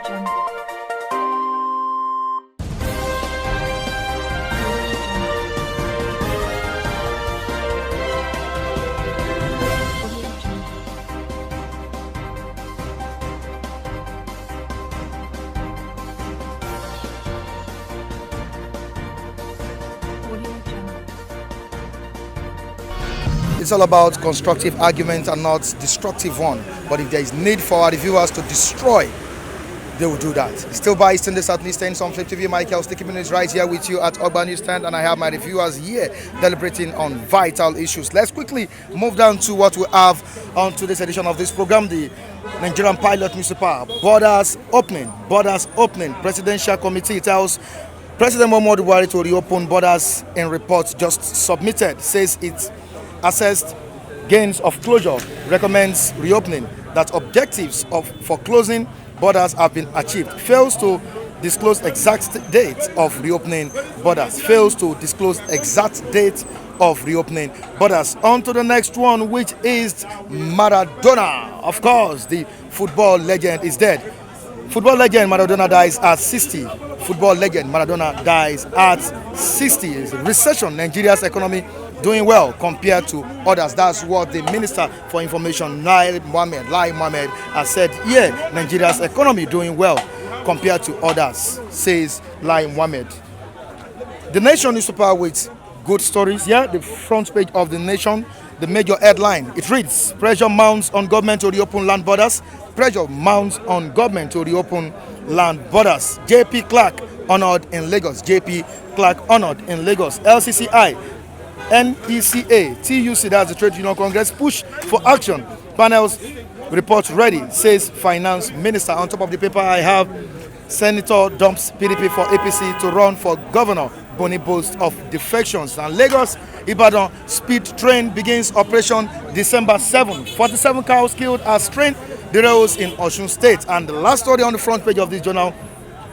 It's all about constructive argument and not destructive one. But if there is need for our reviewers to destroy, they will do that. Still by Eastern the Southeastern, some Flip TV, Michael Sticky Minutes right here with you at Urban Newsstand, and I have my reviewers here deliberating on vital issues. Let's quickly move down to what we have on today's edition of this program. The Nigerian Pilot Municipal Borders opening. Presidential Committee tells President Muhammadu Buhari to reopen borders in report just submitted. Says it's assessed gains of closure, recommends reopening, that objectives for closing borders have been achieved, fails to disclose exact date of reopening borders, On to the next one, which is Maradona. Of course, the football legend is dead. Football legend Maradona dies at 60. Recession, Nigeria's economy doing well compared to others. That's what the Minister for Information, Lai Mohammed, has said. Yeah, Nigeria's economy doing well compared to others, says Lai Mohammed. The Nation newspaper with good stories. Yeah, the front page of the Nation, the major headline, it reads: pressure mounts on government to reopen land borders. JP Clark honored in Lagos. LCCI, NECA, TUC, that's the Trade Union Congress, push for action. Panels report ready, says Finance Minister. On top of the paper, I have Senator dumps PDP for APC to run for governor. Boni boasts of defections. And Lagos Ibadan speed train begins operation December 7. 47 cows killed as train derails in Osun State. And the last story on the front page of this journal: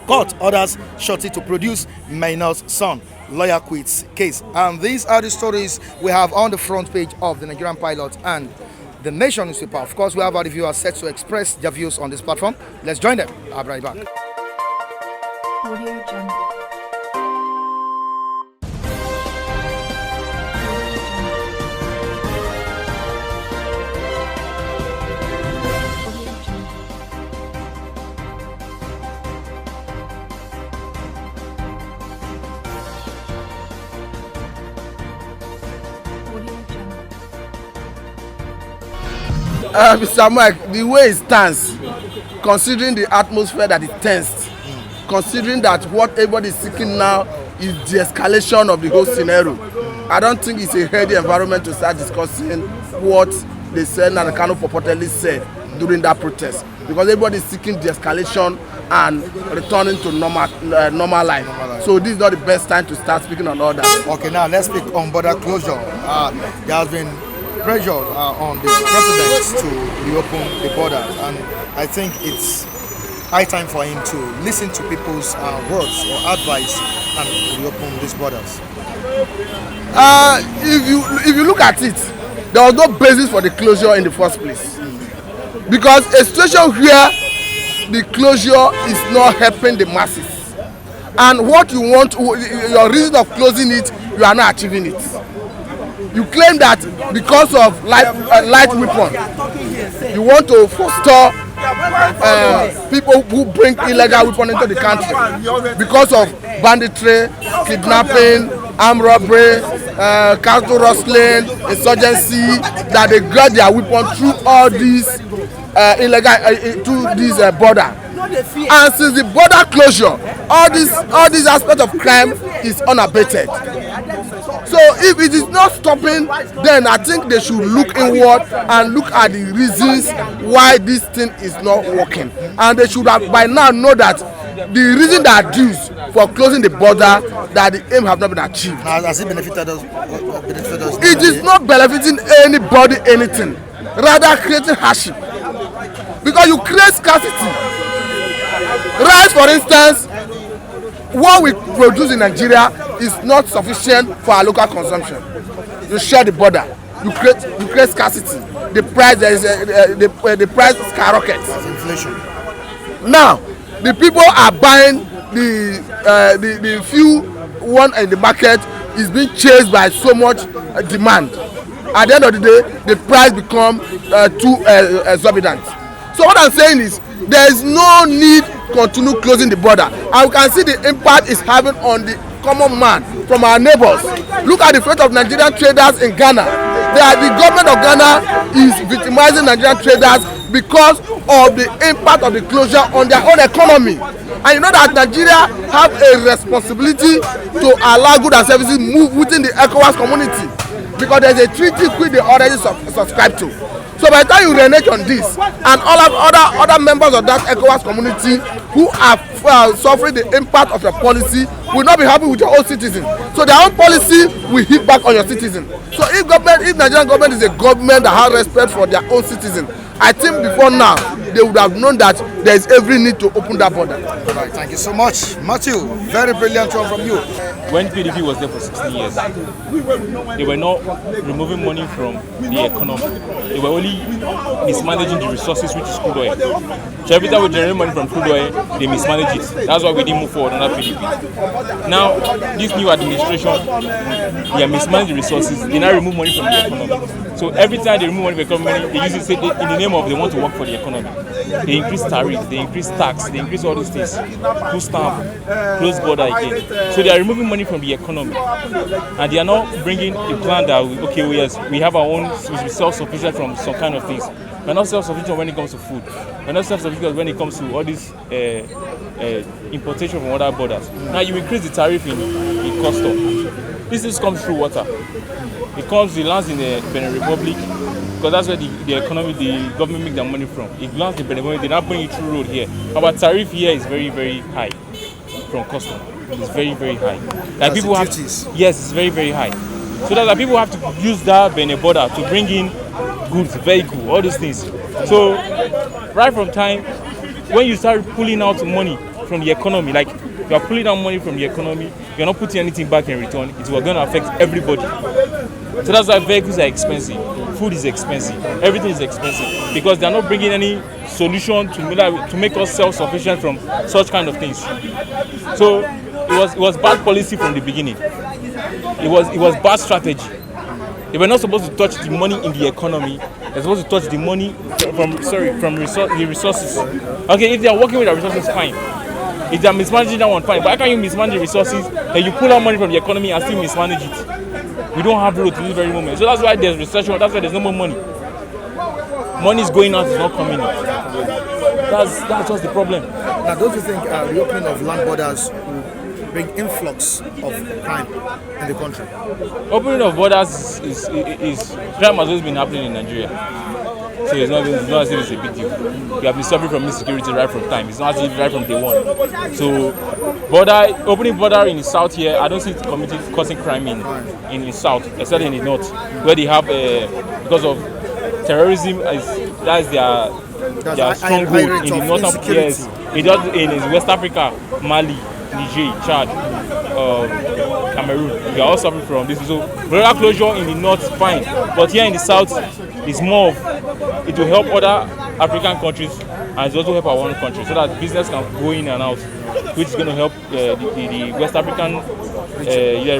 court orders Shorty to produce Mainor's son. Lawyer quits case. And these are the stories we have on the front page of the Nigerian Pilot and the Nation newspaper. Of course, we have our reviewers set to express their views on this platform. Let's join them. I'll be right back. Mr. Mike, the way it stands, considering the atmosphere that it tensed, considering that what everybody is seeking now is the escalation of the whole scenario, I don't think it's a healthy environment to start discussing what the Senator Kano purportedly said during that protest, because everybody is seeking the escalation and returning to normal life. So this is not the best time to start speaking on all that. Okay, now let's speak on border closure. There has been pressure on the president to reopen the borders, and I think it's high time for him to listen to people's words or advice and reopen these borders. If you look at it, there was no basis for the closure in the first place, because a situation where the closure is not helping the masses, and what you want, your reason of closing it, you are not achieving it. You claim that because of light weapon, you want to forestall people who bring illegal weapons into the country because of banditry, kidnapping, armed robbery, cattle rustling, insurgency, that they grab their weapon through all these through this border. And since the border closure, all these aspects of crime is unabated. So if it is not stopping, then I think they should look inward and look at the reasons why this thing is not working. And they should have by now know that the reason that are due for closing the border, that the aim have not been achieved. Has it benefited us? It is not benefiting anybody anything, rather creating hardship. Because you create scarcity. Rice, for instance, what we produce in Nigeria is not sufficient for our local consumption. You share the border, you create scarcity. The price skyrockets. Inflation. Now, the people are buying the few one in the market is being chased by so much demand. At the end of the day, the price become too exorbitant. So what I'm saying is there is no need to continue closing the border, and we can see the impact it's having on the common man from our neighbors. Look at the fate of Nigerian traders in Ghana. The government of Ghana is victimizing Nigerian traders because of the impact of the closure on their own economy. And you know that Nigeria have a responsibility to allow goods and services move within the ECOWAS community, because there is a treaty which they already subscribe to. So by the time you renege on this, and all of other members of that ECOWAS community who are suffering the impact of your policy will not be happy with your own citizens. So their own policy will hit back on your citizens. So if Nigerian government is a government that has respect for their own citizens, I think before now they would have known that there is every need to open that border. All right, thank you so much, Matthew. Very brilliant one from you. When PDP was there for 16 years, they were not removing money from the economy. They were only mismanaging the resources, which is crude oil. So every time we generate money from crude oil, they mismanage it. That's why we didn't move forward under PDP. Now, this new administration, they are mismanaging the resources. They now remove money from the economy. So every time they remove money from the economy, they use it in the name of they want to work for the economy. They increase tariff, they increase tax, they increase all these things. Full stamp, close border again. So they are removing money from the economy, and they are not bringing a plan that we have our own, we should be self-sufficient from some kind of things. We're not self-sufficient when it comes to food. We're not self-sufficient when it comes to all this importation from other borders. Now you increase the tariff in custom. This comes through water. It lands in the Benin Republic, because that's where the economy, the government make their money from. It lands in Benin Republic, they now bring it through road here. Our tariff here is very, very high from custom. It's very, very high. Like people have yes, it's very, very high. So that people have to use that Benin border to bring in goods, vehicle, all these things. So right from time when you start pulling out money from the economy, like you are pulling out money from the economy, you're not putting anything back in return, it's going to affect everybody. So that's why vehicles are expensive, food is expensive, everything is expensive, because they're not bringing any solution to make us self-sufficient from such kind of things. So it was bad policy from the beginning. It was bad strategy. They were not supposed to touch the money in the economy. They're supposed to touch the money from the resources. Okay, if they are working with the resources, fine. If they are mismanaging that one, fine. But how can you mismanage the resources and you pull out money from the economy and still mismanage it? We don't have road to this very moment. So that's why there's recession. That's why there's no more money. Money is going out, it's not coming in. That's just the problem. Now, don't you think reopening of land borders will bring influx of crime in the country? Opening of borders is crime has always been happening in Nigeria. So it's not as if it's a big deal. We have been suffering from insecurity right from time. It's not as if right from day one. So opening border in the south here, I don't see it causing crime in the south, except in the north, where they have because of terrorism, that's their stronghold in the northern. Yes, it does in West Africa, Mali, Niger, Chad, Cameroon. We are all suffering from this. So border closure in the north, fine, but here in the south, it's more of it will help other African countries, and it's also help our own country, so that business can go in and out, which is going to help the West African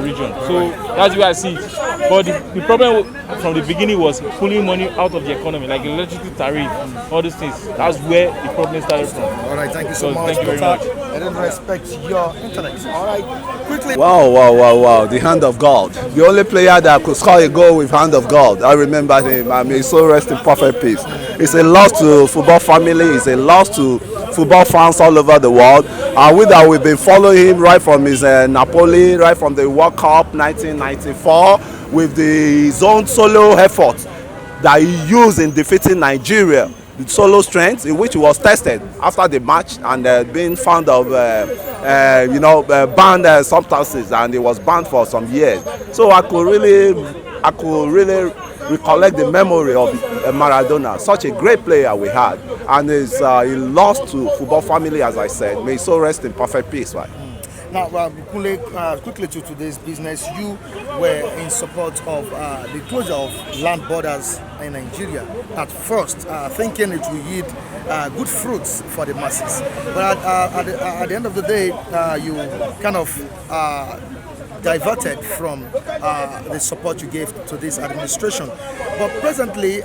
region. So that's where I see it. But the problem from the beginning was pulling money out of the economy, like electricity tariff, all these things. That's where the problem started from. All right, thank you so much. Thank you very much. I didn't respect your intellect. All right, quickly. Wow. The hand of God. The only player that could score a goal with hand of God. I remember him. I mean, so rest in perfect peace. It's a loss to football family. It's a loss to football fans all over the world. And with that, we've been following him right from his Napoli, right from the World Cup 1994, with his own solo effort that he used in defeating Nigeria. The solo strength in which he was tested after the match and being found of banned substances, and he was banned for some years. So I could really recollect the memory of Maradona, such a great player we had, and he lost to football family, as I said. May he so rest in perfect peace. Right? Now, quickly to today's business, you were in support of the closure of land borders in Nigeria at first, thinking it will yield good fruits for the masses. But at the end of the day, you kind of diverted from the support you gave to this administration. But presently,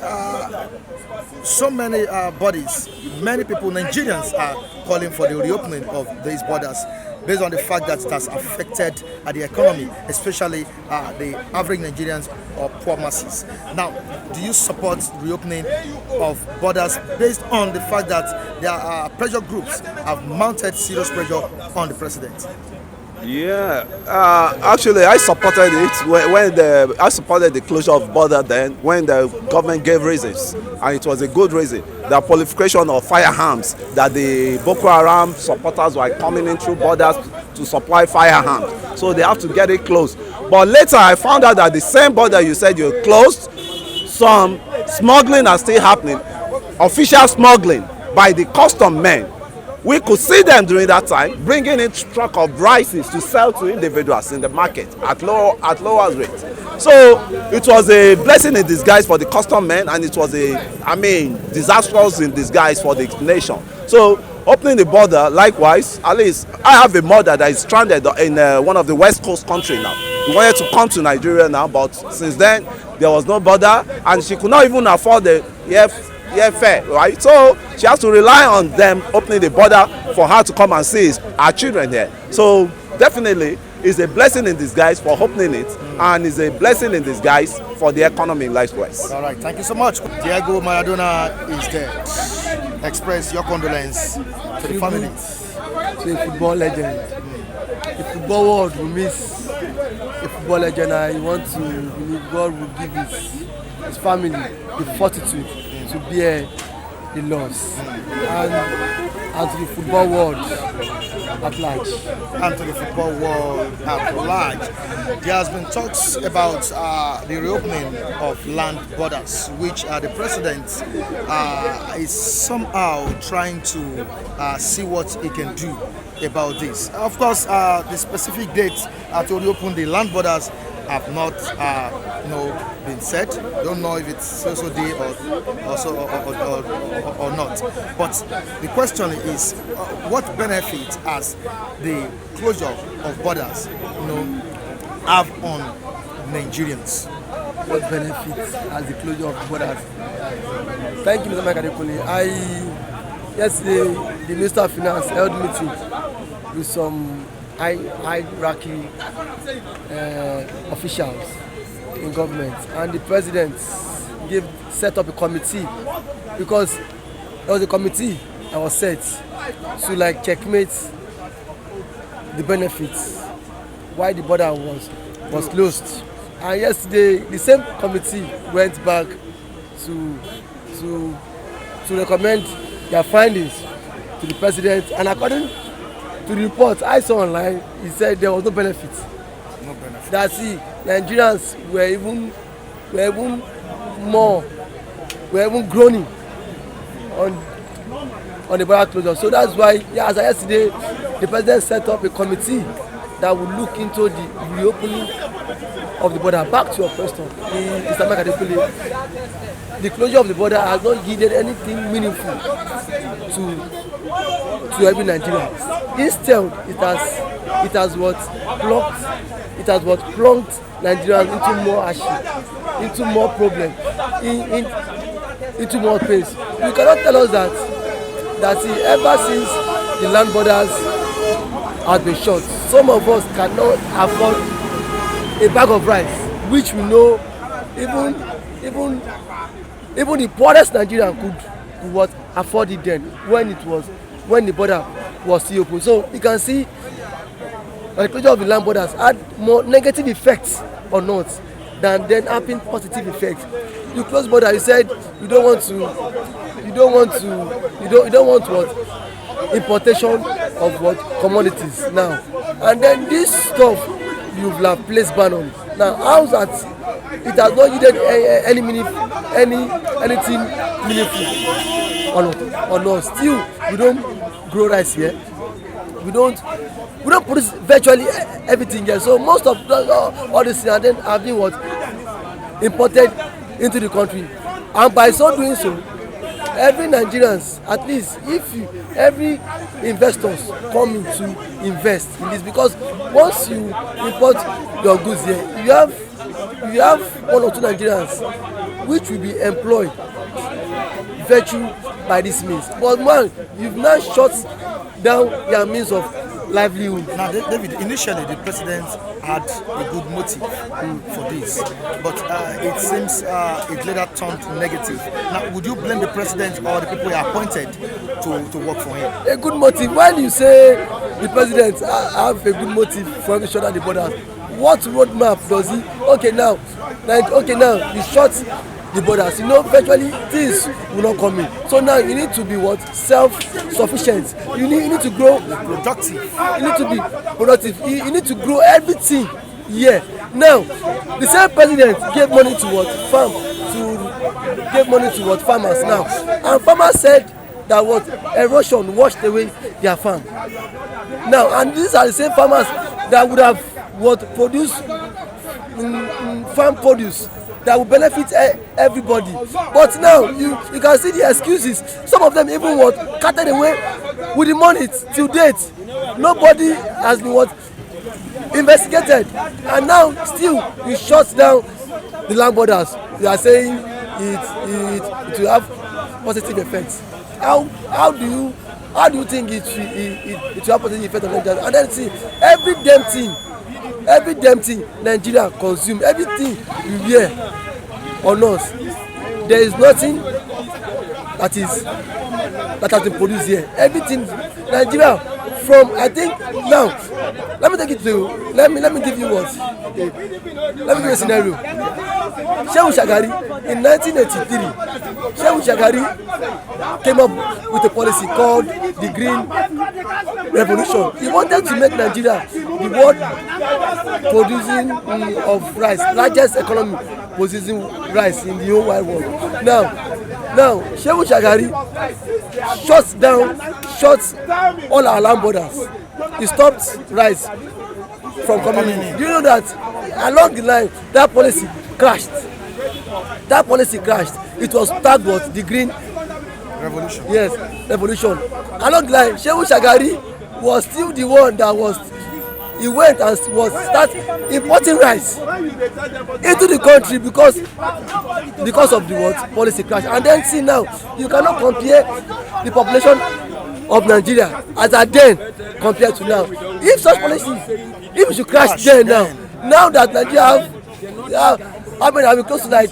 so many bodies, many people, Nigerians, are calling for the reopening of these borders based on the fact that it has affected the economy, especially the average Nigerians or poor masses. Now, do you support reopening of borders based on the fact that there are pressure groups have mounted serious pressure on the president? Yeah, actually, I supported it when I supported the closure of border then when the government gave reasons, and it was a good reason. The proliferation of firearms that the Boko Haram supporters were coming in through borders to supply firearms, so they have to get it closed. But later, I found out that the same border you said you closed, some smuggling are still happening, official smuggling by the custom men. We could see them during that time bringing in truck of rices to sell to individuals in the market at lower rates. So it was a blessing in disguise for the custom men, and it was disastrous in disguise for the nation. So opening the border, likewise, at least I have a mother that is stranded in one of the West Coast country now. She wanted to come to Nigeria now, but since then there was no border, and she could not even afford the airfare, right? So she has to rely on them opening the border for her to come and see her children here. So definitely it's a blessing in disguise for opening it, and it's a blessing in disguise for the economy likewise. All right, thank you so much. Diego Maradona is dead. Express your condolence to the family. To a football legend. The football world will miss a football legend. I want to believe God will give his family the fortitude to bear the loss, and to the football world at large. And to the football world at large. There has been talks about the reopening of land borders, which the president is somehow trying to see what he can do about this. Of course, the specific dates to reopen the land borders have not been set. Don't know if it's so day or not. But the question is, what benefit has the closure of borders have on Nigerians? What benefit has the closure of borders? Thank you, Mr. Makadekole. Yesterday, the Minister of Finance held meeting with some hierarchy officials in government, and the president set up a committee, because there was a committee that was set to checkmate the benefits why the border was closed. And yesterday the same committee went back to recommend their findings to the president, and according to the report I saw online, he said there was no benefit. No benefit. That Nigerians were even groaning on the border closure. So that's why, as of yesterday, the president set up a committee that will look into the reopening of the border. Back to your question, Mr. Makadekole, the closure of the border has not yielded anything meaningful to every Nigerian. Instead, it has plunged Nigerians into more hardship, into more problems, into more pain. You cannot tell us that ever since the land borders have been shut, some of us cannot afford a bag of rice, which we know even the poorest Nigerian could afford it then when the border was still open. So you can see the closure of the land borders had more negative effects or not than then having positive effects. You close border, you said you don't want what importation of what commodities now, and then this stuff you have placed ban on. Now how's that? It has not yielded anything meaningful or not. Still, we don't grow rice here. We don't produce virtually everything here. So most of all these things are then have been imported into the country. and by so doing so, every Nigerians, at least every investors come in to invest in this, because once you import your goods here, you have 1 or 2 Nigerians which will be employed virtue by this means. But man, you've now shut down their means of livelihood. Now, David, initially the president had a good motive for this, but it seems it later turned negative. Now, would you blame the president or the people he appointed to work for him? A good motive. When you say the president have a good motive for him to shut down the borders, what roadmap does he? Okay, now you shut the borders. You know, virtually things will not come in. So now you need to be what? Self-sufficient. You need to grow Productive. You need to be productive. You need to grow everything here. Now, the same president gave money to what? Farmers now. And farmers said that what? Erosion washed away their farm. Now, and these are the same farmers that would have produce farm produce that will benefit everybody. But now you can see the excuses. Some of them even carted away with the money till date. Nobody has been investigated, and now still you shut down the land borders. You are saying it will have positive effects. How do you think it will have positive effect on Nigeria? And then see every damn thing Nigeria consume, everything you hear on us, there is nothing that has been produced here. Everything Nigeria, from I think now, let me give you let me give you a scenario. Shehu Shagari in 1983, Shehu Shagari came up with a policy called the Green Revolution. He wanted to make Nigeria the world producing of rice, largest economy producing rice in the whole wide world. Now Shehu Shagari shuts all our land borders. He stopped rice from coming in. Do you know that along the line that policy crashed? It was tagged with the Green Revolution. Yes, revolution. Along the line, Shehu Shagari was still the one that he went and start importing rice into the country because of the policy crash. And then see now, you cannot compare the population of Nigeria as at then compared to now. If such policy, if we should crash then now that Nigeria have close to like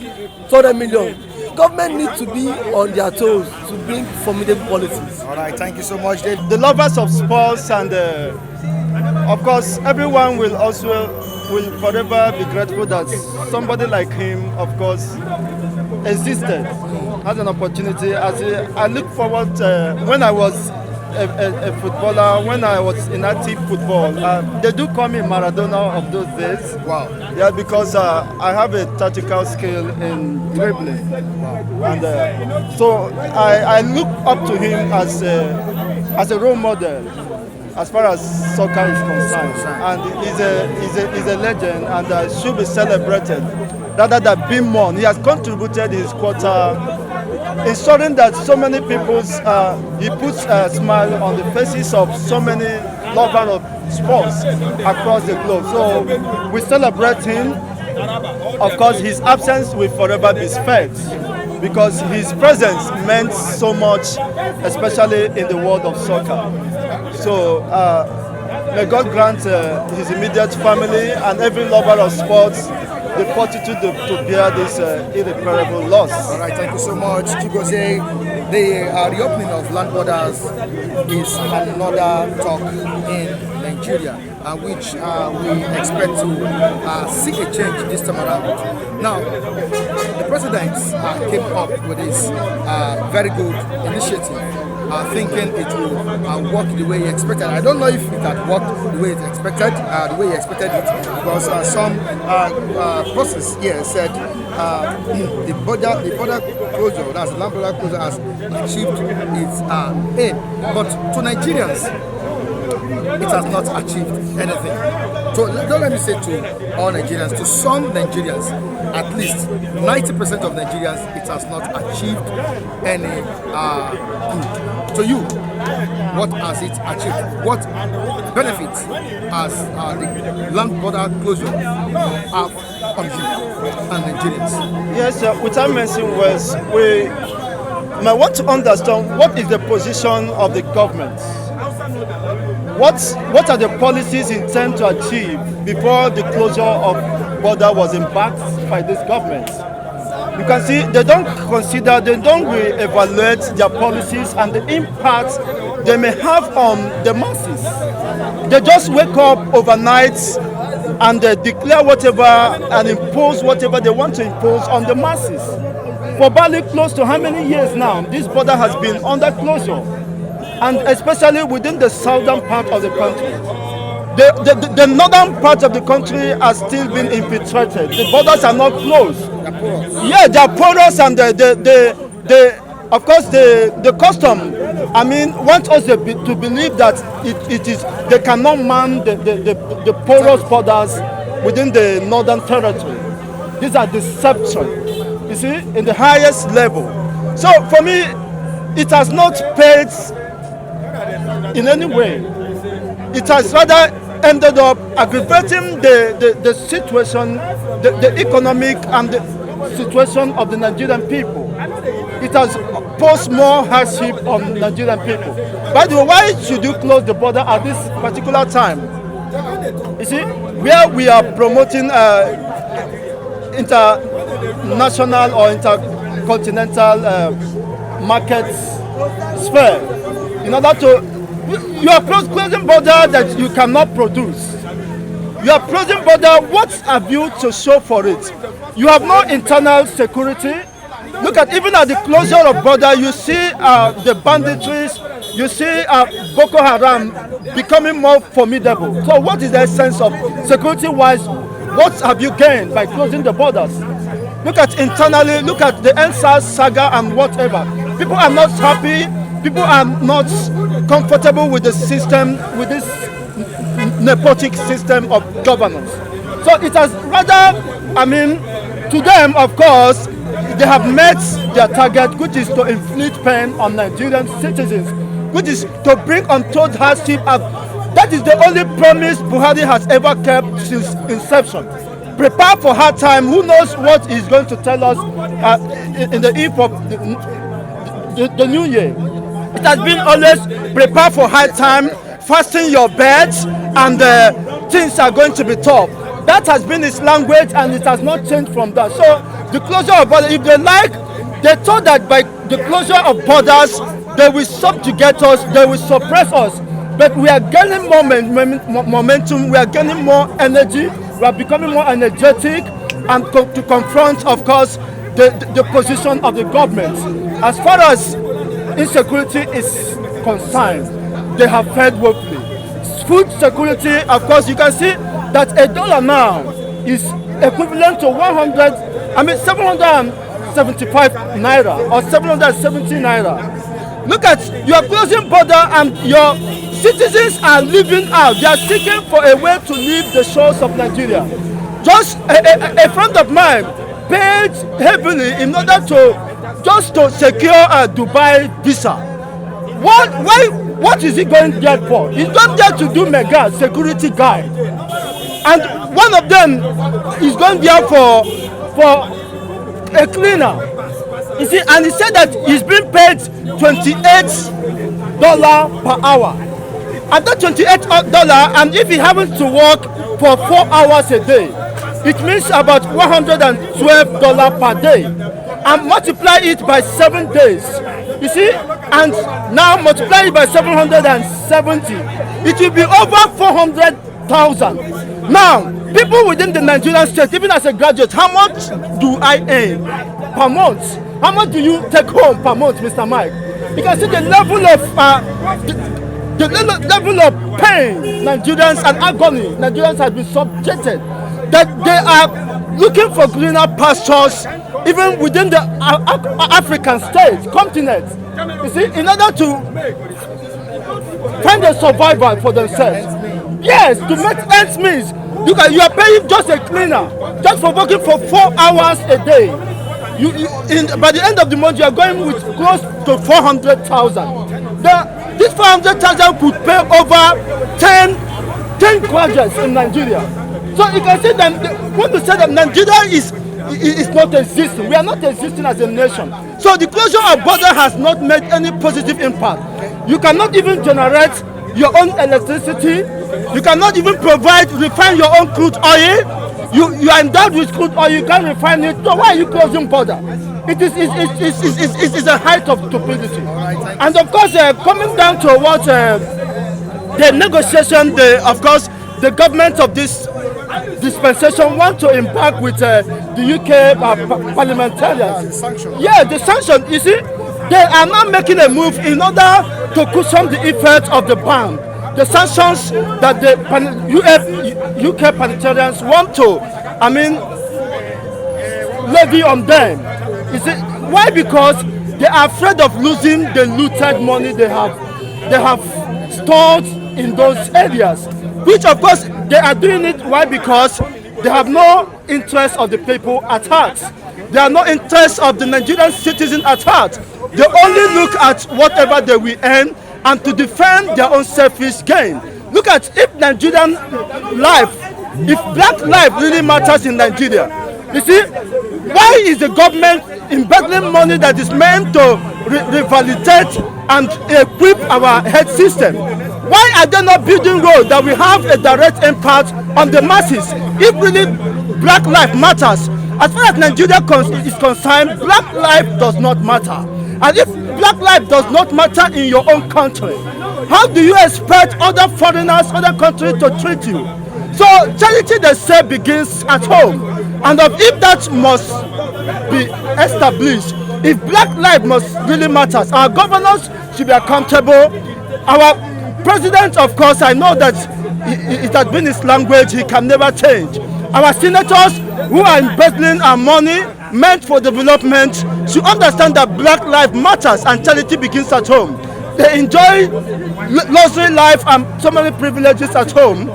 200 million, government needs to be on their toes to bring formidable policies. All right, thank you so much, Dave. The lovers of sports and of course everyone will forever be grateful that somebody like him, of course, existed as an opportunity. I look forward when I was a footballer, when I was in active football, they do call me Maradona of those days. Wow. Yeah, because I have a tactical skill in dribbling. Wow. And so I look up to him as a role model as far as soccer is concerned. And he's a legend and should be celebrated rather than being mourned. He has contributed his quota, ensuring that so many people, he puts a smile on the faces of so many lovers of sports across the globe. So we celebrate him. Of course, his absence will forever be felt because his presence meant so much, especially in the world of soccer. So may God grant his immediate family and every lover of sports the fortitude to bear this irreparable loss. All right, thank you so much, Chigozie. The reopening of land borders is another talk in Nigeria, which we expect to see a change this time around. Now, the president came up with this very good initiative, thinking it will work the way he expected. I don't know if it had worked the way he expected it, because some process here said the border closure, that's the land border closure, has achieved its aim. But to Nigerians, it has not achieved anything. So don't let me say to all Nigerians, to some Nigerians, at least 90% of Nigerians, it has not achieved any good. To you, what has it achieved? What benefits has the land border closure have on you and Nigerians? Yes, without mentioning words, we might want to understand what is the position of the government. What are the policies intended to achieve before the closure of border was embarked by this government? You can see they don't re-evaluate their policies and the impact they may have on the masses. They just wake up overnight and they declare whatever and impose whatever they want to impose on the masses. For barely close to how many years now, this border has been under closure, and especially within the southern part of the country. The northern part of the country has still been infiltrated. The borders are not closed. Yeah, they are porous, and of course the custom, I mean, want us to believe that it is they cannot man the porous borders within the northern territory. These are deception, you see, in the highest level. So for me, it has not paid in any way. It has rather ended up aggravating the situation, the economic and the situation of the Nigerian people. It has posed more hardship on Nigerian people. By the way, why should you close the border at this particular time? You see, where we are promoting international or intercontinental market sphere, in order to, you are closing border that you cannot produce. You are closing border, what have you to show for it? You have no internal security. Look at, even at the closure of border, you see the banditries, you see Boko Haram becoming more formidable. So what is the essence of security-wise? What have you gained by closing the borders? Look at internally, look at the NSAS saga and whatever. People are not happy. People are not comfortable with the system, with this nepotic system of governance. So it has rather, I mean, to them, of course, they have met their target, which is to inflict pain on Nigerian citizens, which is to bring untold hardship. That is the only promise Buhari has ever kept since inception. Prepare for hard time. Who knows what he's going to tell us in the eve of the new year. It has been always prepare for hard time, fasten your beds, and things are going to be tough. That has been his language, and it has not changed from that. So the closure of borders, if they like, they thought that by the closure of borders, they will subjugate us, they will suppress us. But we are gaining more momentum, we are gaining more energy, we are becoming more energetic, and to confront, of course, the position of the government. As far as insecurity is concerned, they have fared woefully. Food security, of course, you can see that $1 now is equivalent to 775 naira or 770 naira. Look at, you are closing border and your citizens are living out. They are seeking for a way to leave the shores of Nigeria. Just a friend of mine paid heavily in order to secure a Dubai visa. What is he going there for? He's going there to do mega security guide. And one of them is going there for a cleaner. You see, and he said that he's being paid $28 per hour. And that $28, and if he happens to work for 4 hours a day, it means about $112 per day. And multiply it by 7 days. You see, and now multiply it by 770. It will be over 400,000. Now, people within the Nigerian state, even as a graduate, how much do I earn per month? How much do you take home per month, Mr. Mike? You can see the level of pain Nigerians and agony Nigerians have been subjected. That they are looking for greener pastures, even within the African states, continent. You see, in order to find a survival for themselves. Yes, to make ends meet. You are paying just a cleaner just for working for 4 hours a day. By the end of the month, you are going with close to 400,000. This 400,000 could pay over 10 graduates in Nigeria. So you can see that when we say that Nigeria is not existing, we are not existing as a nation. So the closure of border has not made any positive impact. You cannot even generate your own electricity. You cannot even refine your own crude oil. You are endowed with crude oil, you can't refine it. So why are you closing border? It's a height of stupidity. And of course, coming down to what the negotiation, of course, the government of this dispensation want to embark with the UK parliamentarians. Yeah, the sanction. You see, they are not making a move in order to cushion the effect of the ban. The sanctions that the UK parliamentarians want to, levy on them. You see, why? Because they are afraid of losing the looted money they have stored in those areas. Which of course they are doing it. Why? Because they have no interest of the people at heart. They are no interest of the Nigerian citizen at heart. They only look at whatever they will earn and to defend their own selfish gain. Look at if Nigerian life, if black life really matters in Nigeria. You see, why is the government embezzling money that is meant to revalidate and equip our health system? Why are they not building roads that will have a direct impact on the masses? If really black life matters, as far as Nigeria is concerned, black life does not matter. And if black life does not matter in your own country, how do you expect other foreigners, other countries to treat you? So charity, they say, begins at home. And if that must be established, if black life must really matters, our governors should be accountable. Our president, of course, I know that it has been his language, he can never change. Our senators who are embezzling our money meant for development should understand that black life matters and charity begins at home. They enjoy luxury life and so many privileges at home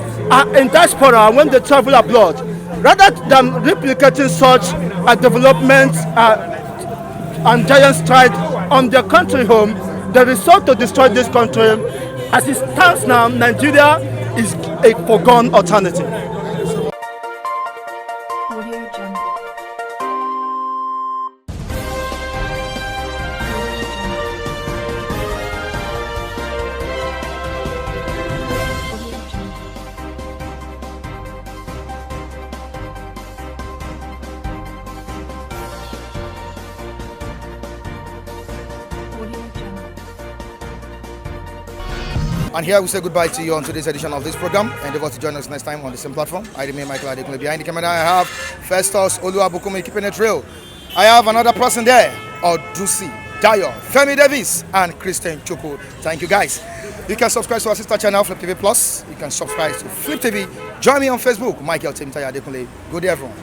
in diaspora when they travel abroad. Rather than replicating such development and giant stride on their country home, they resort to destroy this country. As it stands now, Nigeria is a foregone alternative. And here we say goodbye to you on today's edition of this program. Endeavor to join us next time on the same platform. I remain Michael Adekunle. Behind the camera, I have Festus Oluwabukumi keeping it real. I have another person there, Odusi, Dayo, Femi Davis, and Christian Chukwu. Thank you, guys. You can subscribe to our sister channel, Flip TV Plus. You can subscribe to Flip TV. Join me on Facebook, Michael Timothy Adekunle. Good day, everyone.